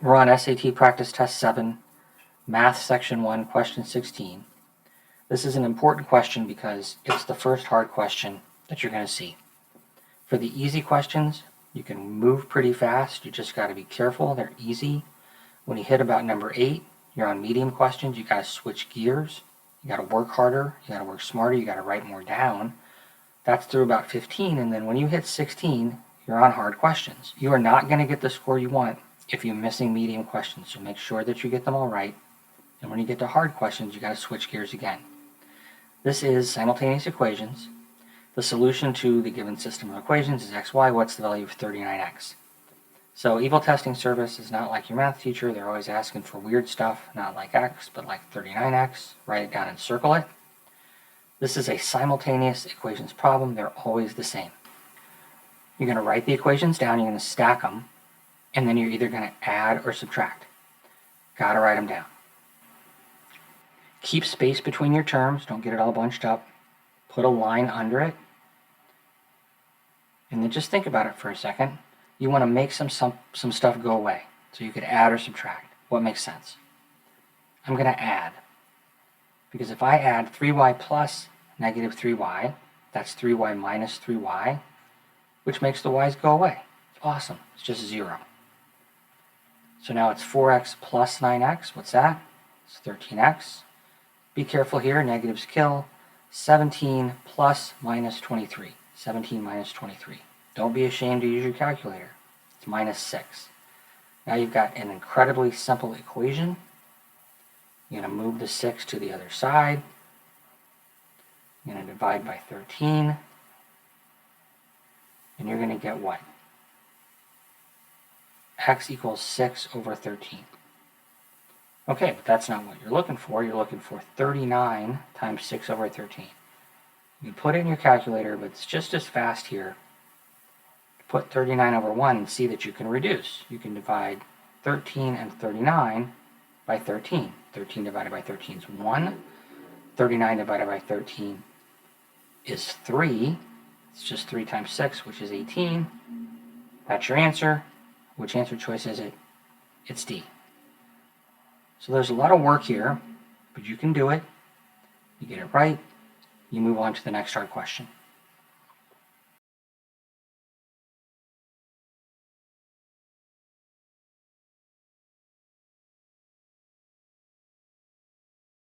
We're on SAT Practice Test 7, Math Section 1, Question 16. This is an important question because it's the first hard question that you're going to see. For the easy questions, you can move pretty fast. You just got to be careful. They're easy. When you hit about number 8, you're on medium questions. You got to switch gears. You got to work harder. You got to work smarter. You got to write more down. That's through about 15, and then when you hit 16, you're on hard questions. You are not going to get the score you want if you're missing medium questions, so make sure that you get them all right. And when you get to hard questions, you got to switch gears again. This is simultaneous equations. The solution to the given system of equations is xy. What's the value of 39x? So evil testing service is not like your math teacher. They're always asking for weird stuff, not like x, but like 39x. Write it down and circle it. This is a simultaneous equations problem. They're always the same. You're going to write the equations down, you're going to stack them, and then you're either going to add or subtract. Got to write them down. Keep space between your terms, don't get it all bunched up. Put a line under it. And then just think about it for a second. You want to make some stuff go away. So you could add or subtract. What makes sense? I'm going to add. Because if I add 3y plus negative 3y, that's 3y minus 3y, which makes the y's go away. It's awesome. It's just 0. So now it's 4x plus 9x. What's that? It's 13x. Be careful here. Negatives kill. 17 plus minus 23. 17 minus 23. Don't be ashamed to use your calculator. It's minus 6. Now you've got an incredibly simple equation. You're going to move the 6 to the other side. You're going to divide by 13. And you're going to get what? X equals 6 over 13. Okay, but that's not what you're looking for. You're looking for 39 times 6 over 13. You put it in your calculator, but it's just as fast here. Put 39 over 1 and see that you can reduce. You can divide 13 and 39 by 13. 13 divided by 13 is 1. 39 divided by 13 is 3. It's just 3 times 6, which is 18. That's your answer. Which answer choice is it? It's D. So there's a lot of work here, but you can do it. You get it right. You move on to the next hard question.